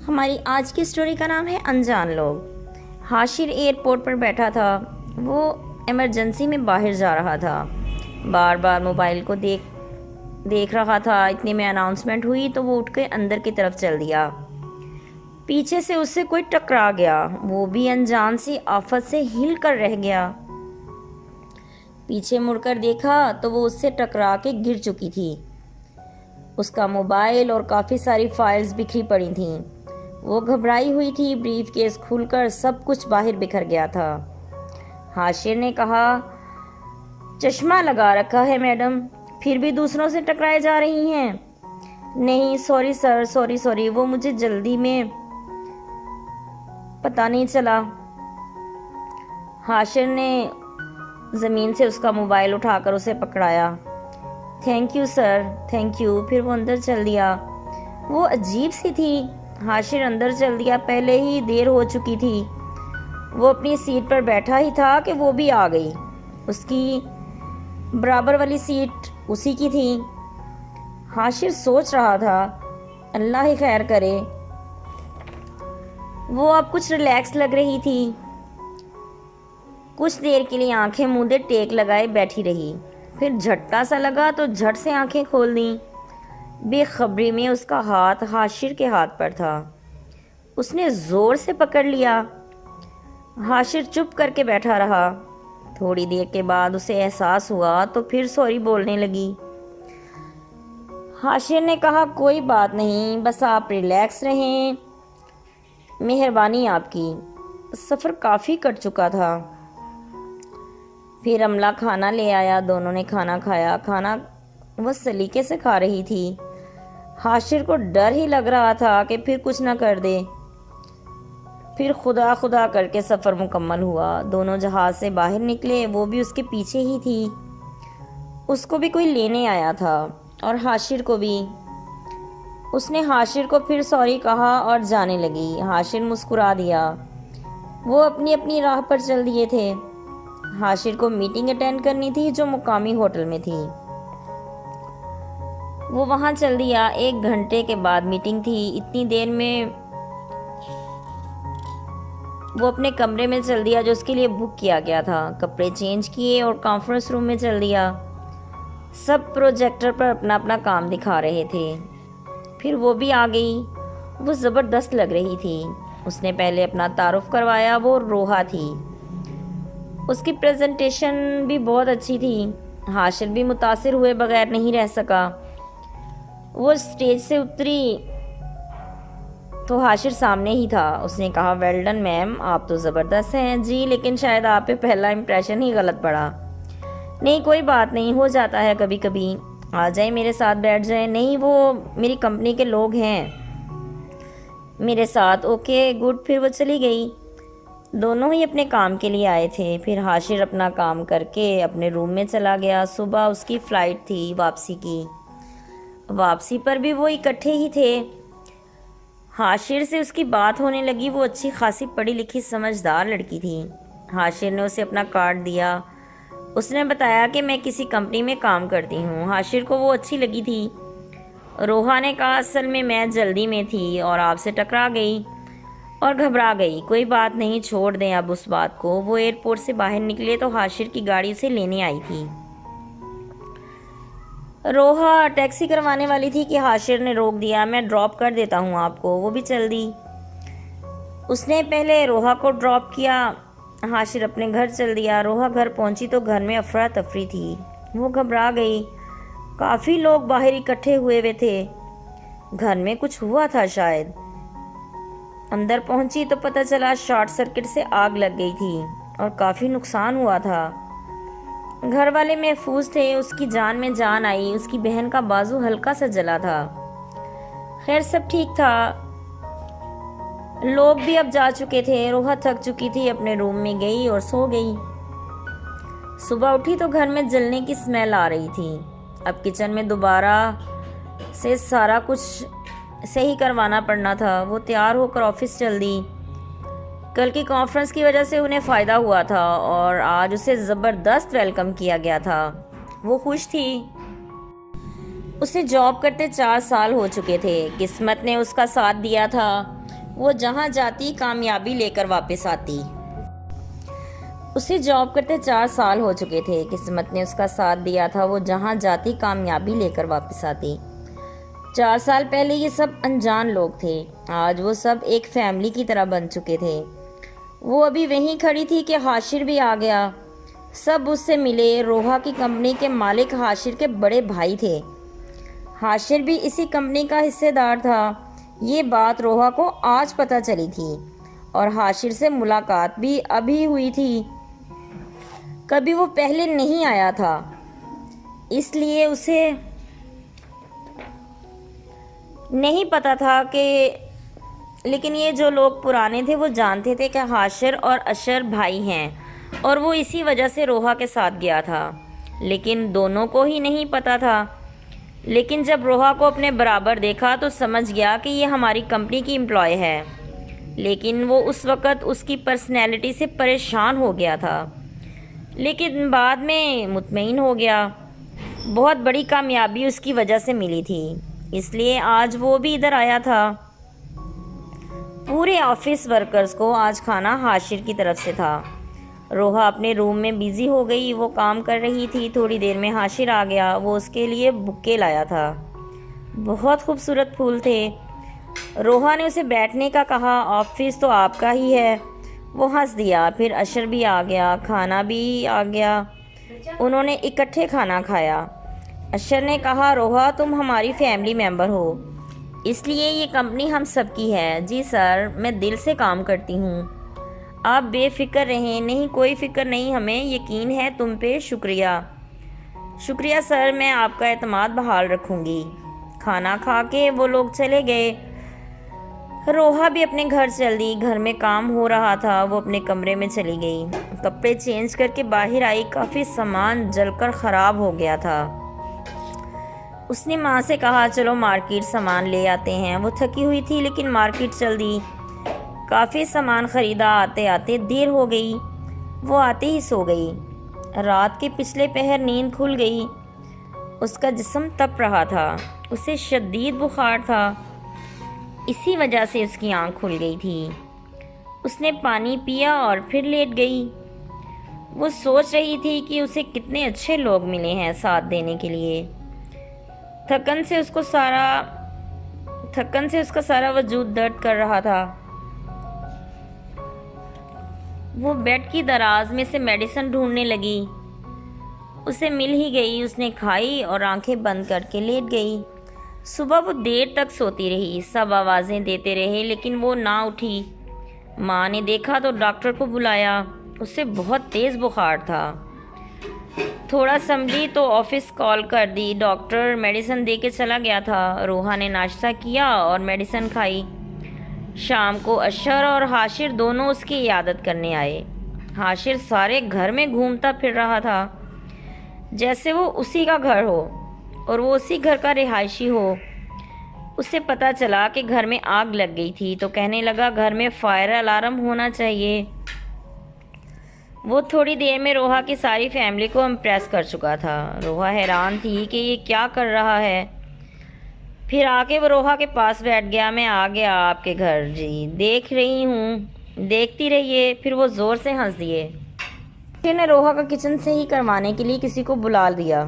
हमारी आज की स्टोरी का नाम है अनजान लोग। हाशिर एयरपोर्ट पर बैठा था। वो इमरजेंसी में बाहर जा रहा था। बार बार मोबाइल को देख रहा था। इतने में अनाउंसमेंट हुई तो वो उठ के अंदर की तरफ चल दिया। पीछे से उससे कोई टकरा गया। वो भी अनजान सी आफत से हिल कर रह गया। पीछे मुड़कर देखा तो वो उससे टकरा के गिर चुकी थी। उसका मोबाइल और काफ़ी सारी फाइल्स बिखरी पड़ी थीं। वो घबराई हुई थी। ब्रीफ केस खुलकर सब कुछ बाहर बिखर गया था। हाशिर ने कहा, चश्मा लगा रखा है मैडम, फिर भी दूसरों से टकराए जा रही हैं। नहीं सॉरी सर, सॉरी, वो मुझे जल्दी में पता नहीं चला। हाशिर ने ज़मीन से उसका मोबाइल उठाकर उसे पकड़ाया। Thank you sir, thank you. फिर वो अंदर चल दिया। वो अजीब सी थी। हाशिर अंदर चल दिया। पहले ही देर हो चुकी थी। वो अपनी सीट पर बैठा ही था कि वो भी आ गई। उसकी बराबर वाली सीट उसी की थी। हाशिर सोच रहा था, अल्लाह ही खैर करे। वो अब कुछ रिलैक्स लग रही थी। कुछ देर के लिए आंखें मूंदे टेक लगाए बैठी रही। फिर झटका सा लगा तो झट से आंखें खोल दी। बेखबरी में उसका हाथ हाशिर के हाथ पर था। उसने ज़ोर से पकड़ लिया। हाशिर चुप करके बैठा रहा। थोड़ी देर के बाद उसे एहसास हुआ तो फिर सॉरी बोलने लगी। हाशिर ने कहा, कोई बात नहीं, बस आप रिलैक्स रहें, मेहरबानी आपकी। सफ़र काफ़ी कट चुका था। फिर अमला खाना ले आया। दोनों ने खाना खाया। खाना वह सलीके से खा रही थी। हाशिर को डर ही लग रहा था कि फिर कुछ ना कर दे। फिर खुदा खुदा करके सफ़र मुकम्मल हुआ। दोनों जहाज़ से बाहर निकले। वो भी उसके पीछे ही थी। उसको भी कोई लेने आया था और हाशिर को भी। उसने हाशिर को फिर सॉरी कहा और जाने लगी। हाशिर मुस्कुरा दिया। वो अपनी अपनी राह पर चल दिए थे। हाशिर को मीटिंग अटेंड करनी थी जो मुकामी होटल में थी। वो वहाँ चल दिया। 1 घंटे के बाद मीटिंग थी। इतनी देर में वो अपने कमरे में चल दिया जो उसके लिए बुक किया गया था। कपड़े चेंज किए और कॉन्फ्रेंस रूम में चल दिया। सब प्रोजेक्टर पर अपना अपना काम दिखा रहे थे। फिर वो भी आ गई। वो ज़बरदस्त लग रही थी। उसने पहले अपना तारुफ करवाया। वो रोहा थी। उसकी प्रेजेंटेशन भी बहुत अच्छी थी। हाशिर भी मुतासिर हुए बगैर नहीं रह सका। वो स्टेज से उतरी तो हाशिर सामने ही था। उसने कहा, वेल डन मैम, आप तो ज़बरदस्त हैं। जी, लेकिन शायद आप पे पहला इम्प्रेशन ही गलत पड़ा। नहीं कोई बात नहीं, हो जाता है कभी कभी। आ जाए मेरे साथ बैठ जाए। नहीं, वो मेरी कंपनी के लोग हैं मेरे साथ। Okay good. फिर वो चली गई। दोनों ही अपने काम के लिए आए थे। फिर हाशिर अपना काम करके अपने रूम में चला गया। सुबह उसकी फ़्लाइट थी वापसी की। वापसी पर भी वो इकट्ठे ही थे। हाशिर से उसकी बात होने लगी। वो अच्छी खासी पढ़ी लिखी समझदार लड़की थी। हाशिर ने उसे अपना कार्ड दिया। उसने बताया कि मैं किसी कंपनी में काम करती हूँ। हाशिर को वो अच्छी लगी थी। रोहा ने कहा, असल में मैं जल्दी में थी और आपसे टकरा गई और घबरा गई। कोई बात नहीं, छोड़ दें अब उस बात को। वो एयरपोर्ट से बाहर निकले तो हाशिर की गाड़ी उसे लेने आई थी। रोहा टैक्सी करवाने वाली थी कि हाशिर ने रोक दिया। मैं ड्रॉप कर देता हूँ आपको। वो भी चल दी। उसने पहले रोहा को ड्रॉप किया। हाशिर अपने घर चल दिया। रोहा घर पहुँची तो घर में अफरा तफरी थी। वो घबरा गई। काफ़ी लोग बाहर इकट्ठे हुए थे। घर में कुछ हुआ था शायद। अंदर पहुंची तो पता चला शॉर्ट सर्किट से आग लग गई थी और काफ़ी नुकसान हुआ था। घर वाले महफूज थे। उसकी जान में जान आई। उसकी बहन का बाजू हल्का सा जला था। खैर सब ठीक था। लोग भी अब जा चुके थे। रोहा थक चुकी थी। अपने रूम में गई और सो गई। सुबह उठी तो घर में जलने की स्मेल आ रही थी। अब किचन में दोबारा से सारा कुछ सही करवाना पड़ना था। वो तैयार होकर ऑफिस चल दी। कल की कॉन्फ्रेंस की वजह से उन्हें फ़ायदा हुआ था और आज उसे ज़बरदस्त वेलकम किया गया था। वो खुश थी। उसे जॉब करते 4 साल हो चुके थे। किस्मत ने उसका साथ दिया था। वो जहाँ जाती कामयाबी लेकर वापस आती। उसे जॉब करते 4 साल हो चुके थे। किस्मत ने उसका साथ दिया था, वो जहाँ जाती कामयाबी लेकर वापस आती। 4 साल पहले ये सब अनजान लोग थे, आज वो सब एक फैमिली की तरह बन चुके थे। वो अभी वहीं खड़ी थी कि हाशिर भी आ गया। सब उससे मिले। रोहा की कंपनी के मालिक हाशिर के बड़े भाई थे। हाशिर भी इसी कंपनी का हिस्सेदार था। ये बात रोहा को आज पता चली थी और हाशिर से मुलाकात भी अभी हुई थी। कभी वो पहले नहीं आया था, इसलिए उसे नहीं पता था कि, लेकिन ये जो लोग पुराने थे वो जानते थे कि हाशिर और अशर भाई हैं और वो इसी वजह से रोहा के साथ गया था। लेकिन दोनों को ही नहीं पता था। लेकिन जब रोहा को अपने बराबर देखा तो समझ गया कि ये हमारी कंपनी की एम्प्लॉय है। लेकिन वो उस वक़्त उसकी पर्सनैलिटी से परेशान हो गया था, लेकिन बाद में मुतमईन हो गया। बहुत बड़ी कामयाबी उसकी वजह से मिली थी, इसलिए आज वो भी इधर आया था। पूरे ऑफिस वर्कर्स को आज खाना हाशिर की तरफ से था। रोहा अपने रूम में बिज़ी हो गई, वो काम कर रही थी। थोड़ी देर में हाशिर आ गया। वो उसके लिए बुक्के लाया था, बहुत खूबसूरत फूल थे। रोहा ने उसे बैठने का कहा। ऑफिस तो आपका ही है। वो हंस दिया। फिर अशर भी आ गया, खाना भी आ गया। उन्होंने इकट्ठे खाना खाया। अशर ने कहा, रोहा तुम हमारी फैमिली मेंबर हो, इसलिए ये कंपनी हम सब की है। जी सर, मैं दिल से काम करती हूँ, आप बेफिक्र रहें। नहीं, कोई फ़िक्र नहीं, हमें यकीन है तुम पे। शुक्रिया शुक्रिया सर, मैं आपका एतमाद बहाल रखूँगी। खाना खा के वो लोग चले गए। रोहा भी अपने घर चल दी। घर में काम हो रहा था, वो अपने कमरे में चली गई। कपड़े चेंज करके बाहर आई। काफ़ी सामान जलकर ख़राब हो गया था। उसने माँ से कहा, चलो मार्केट सामान ले आते हैं। वो थकी हुई थी लेकिन मार्केट चल दी। काफ़ी सामान ख़रीदा। आते आते देर हो गई। वो आते ही सो गई। रात के पिछले पहर नींद खुल गई। उसका जिस्म तप रहा था, उसे शदीद बुखार था, इसी वजह से उसकी आँख खुल गई थी। उसने पानी पिया और फिर लेट गई। वो सोच रही थी कि उसे कितने अच्छे लोग मिले हैं साथ देने के लिए। थकन से उसका सारा वजूद दर्द कर रहा था। वो बेड की दराज में से मेडिसिन ढूंढने लगी। उसे मिल ही गई। उसने खाई और आंखें बंद करके लेट गई। सुबह वो देर तक सोती रही। सब आवाज़ें देते रहे लेकिन वो ना उठी। माँ ने देखा तो डॉक्टर को बुलाया। उसे बहुत तेज़ बुखार था। थोड़ा संभली तो ऑफिस कॉल कर दी। डॉक्टर मेडिसिन दे के चला गया था। रोहा ने नाश्ता किया और मेडिसिन खाई। शाम को अशर और हाशिर दोनों उसकी इयादत करने आए। हाशिर सारे घर में घूमता फिर रहा था जैसे वो उसी का घर हो और वो उसी घर का रिहायशी हो। उसे पता चला कि घर में आग लग गई थी तो कहने लगा, घर में फायर अलार्म होना चाहिए। वो थोड़ी देर में रोहा की सारी फैमिली को इम्प्रेस कर चुका था। रोहा हैरान थी कि ये क्या कर रहा है। फिर आके वो रोहा के पास बैठ गया। मैं आ गया आपके घर जी, देख रही हूँ, देखती रहिए। फिर वो ज़ोर से हंस दिए। फिर ने रोहा का किचन से ही करवाने के लिए किसी को बुला दिया।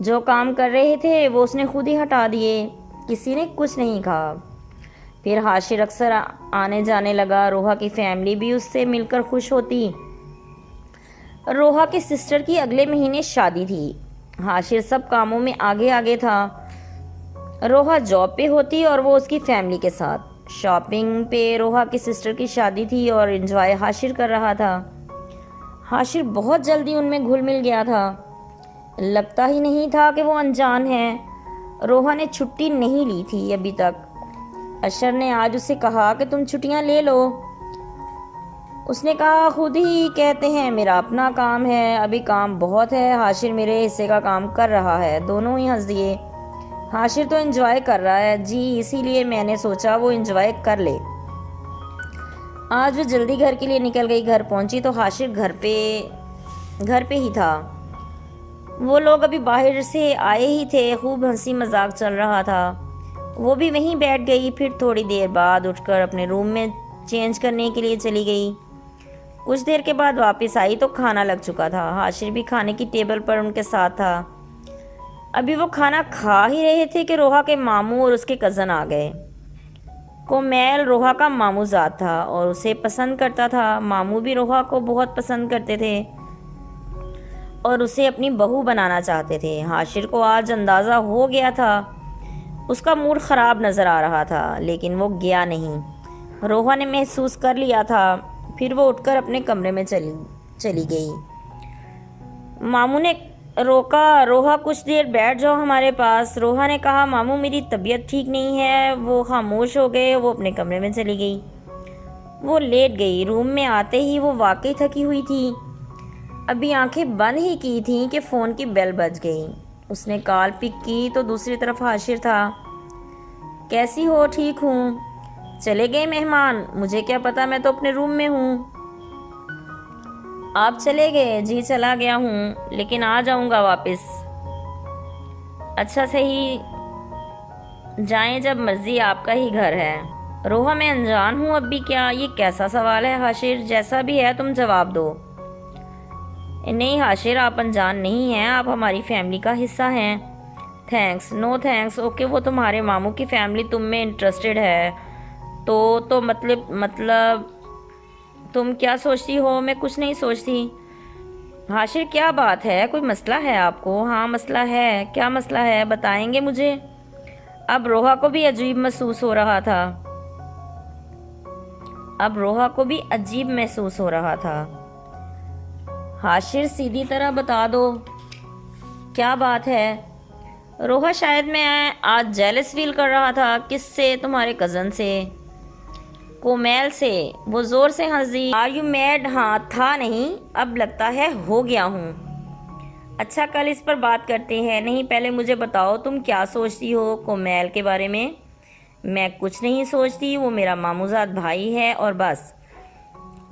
जो काम कर रहे थे वो उसने खुद ही हटा दिए। किसी ने कुछ नहीं कहा। फिर हाशिर अक्सर आने जाने लगा। रोहा की फैमिली भी उससे मिलकर खुश होती। रोहा की सिस्टर की अगले महीने शादी थी। हाशिर सब कामों में आगे आगे था। रोहा जॉब पे होती और वो उसकी फैमिली के साथ शॉपिंग पे। रोहा की सिस्टर की शादी थी और एंजॉय हाशिर कर रहा था। हाशिर बहुत जल्दी उनमें घुल मिल गया था। लगता ही नहीं था कि वो अनजान है। रोहा ने छुट्टी नहीं ली थी अभी तक। अशर ने आज उसे कहा कि तुम छुट्टियां ले लो। उसने कहा, खुद ही कहते हैं मेरा अपना काम है, अभी काम बहुत है। हाशिर मेरे हिस्से का काम कर रहा है। दोनों ही हंस दिए। हाशिर तो एंजॉय कर रहा है जी, इसीलिए मैंने सोचा वो एंजॉय कर ले। आज वो जल्दी घर के लिए निकल गई। घर पहुंची तो हाशिर घर पे ही था। वो लोग अभी बाहर से आए ही थे। खूब हंसी मजाक चल रहा था। वो भी वहीं बैठ गई। फिर थोड़ी देर बाद उठकर अपने रूम में चेंज करने के लिए चली गई। कुछ देर के बाद वापस आई तो खाना लग चुका था। हाशिर भी खाने की टेबल पर उनके साथ था। अभी वो खाना खा ही रहे थे कि रोहा के मामू और उसके कज़न आ गए। कोमैल रोहा का मामूजाद था और उसे पसंद करता था। मामू भी रोहा को बहुत पसंद करते थे और उसे अपनी बहू बनाना चाहते थे। हाशिर को आज अंदाज़ा हो गया था। उसका मूड ख़राब नज़र आ रहा था, लेकिन वो गया नहीं। रोहा ने महसूस कर लिया था। फिर वो उठकर अपने कमरे में चली गई। मामू ने रोका, रोहा कुछ देर बैठ जाओ हमारे पास। रोहा ने कहा, मामू मेरी तबीयत ठीक नहीं है। वो खामोश हो गए। वो अपने कमरे में चली गई। वो लेट गई। रूम में आते ही वो वाकई थकी हुई थी। अभी आंखें बंद ही की थी कि फ़ोन की बेल बज गई। उसने कॉल पिक की तो दूसरी तरफ हाशिर था। कैसी हो? ठीक हूँ। चले गए मेहमान? मुझे क्या पता, मैं तो अपने रूम में हूँ। आप चले गए? जी चला गया हूँ, लेकिन आ जाऊँगा वापस। अच्छा सही, जाएं जब मर्जी, आपका ही घर है। रोहा मैं अनजान हूँ अब भी क्या? ये कैसा सवाल है हाशिर? जैसा भी है तुम जवाब दो। नहीं हाशिर, आप अनजान नहीं हैं, आप हमारी फैमिली का हिस्सा हैं। Thanks, no thanks. ओके, वो तुम्हारे मामू की फैमिली तुम में इंटरेस्टेड है तो मतलब तुम क्या सोचती हो? मैं कुछ नहीं सोचती। हाशिर क्या बात है? कोई मसला है आपको? हाँ मसला है। क्या मसला है, बताएंगे मुझे? अब रोहा को भी अजीब महसूस हो रहा था। हाशिर सीधी तरह बता दो, क्या बात है? रोहा शायद मैं आज जेलस फील कर रहा था। किससे? तुम्हारे कज़न से, कोमैल से। वो ज़ोर से हंसी। Are you mad? हाँ था नहीं, अब लगता है हो गया हूँ। अच्छा कल इस पर बात करते हैं। नहीं पहले मुझे बताओ तुम क्या सोचती हो कोमैल के बारे में? मैं कुछ नहीं सोचती, वो मेरा मामूजाद भाई है और बस।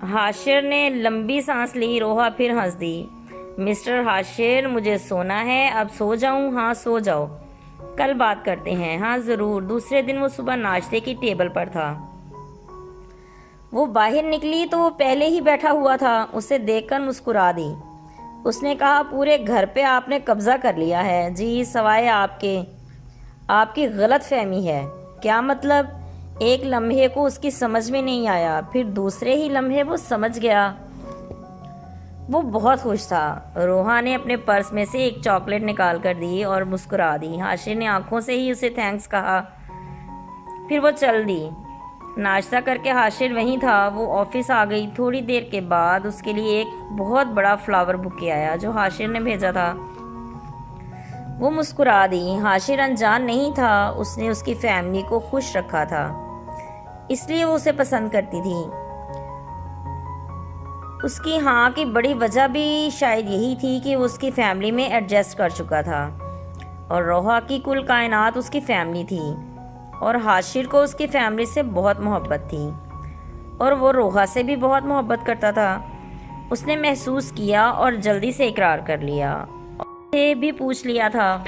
हाशिर ने लंबी सांस ली। रोहा फिर हंस दी। मिस्टर हाशिर मुझे सोना है, अब सो जाऊं? हाँ सो जाओ, कल बात करते हैं। हाँ ज़रूर। दूसरे दिन वो सुबह नाश्ते की टेबल पर था। वो बाहर निकली तो वो पहले ही बैठा हुआ था। उसे देखकर मुस्कुरा दी। उसने कहा, पूरे घर पे आपने कब्जा कर लिया है। जी सवाए आपकी गलत फहमी है। क्या मतलब? एक लम्हे को उसकी समझ में नहीं आया, फिर दूसरे ही लम्हे वो समझ गया। वो बहुत खुश था। रोहा ने अपने पर्स में से एक चॉकलेट निकाल कर दी और मुस्कुरा दी। हाशिर ने आंखों से ही उसे थैंक्स कहा। फिर वो चल दी। नाश्ता करके हाशिर वहीं था। वो ऑफिस आ गई। थोड़ी देर के बाद उसके लिए एक बहुत बड़ा फ्लावर बुके आया जो हाशिर ने भेजा था। वो मुस्कुरा दी। हाशिर अनजान नहीं था, उसने उसकी फैमिली को खुश रखा था, इसलिए वो उसे पसंद करती थी। उसकी हाँ की बड़ी वजह भी शायद यही थी कि वो उसकी फैमिली में एडजस्ट कर चुका था और रोहा की कुल कायनात उसकी फैमिली थी और हाशिर को उसकी फैमिली से बहुत मोहब्बत थी और वो रोहा से भी बहुत मोहब्बत करता था। उसने महसूस किया और जल्दी से इकरार कर लिया। उसे भी पूछ लिया था।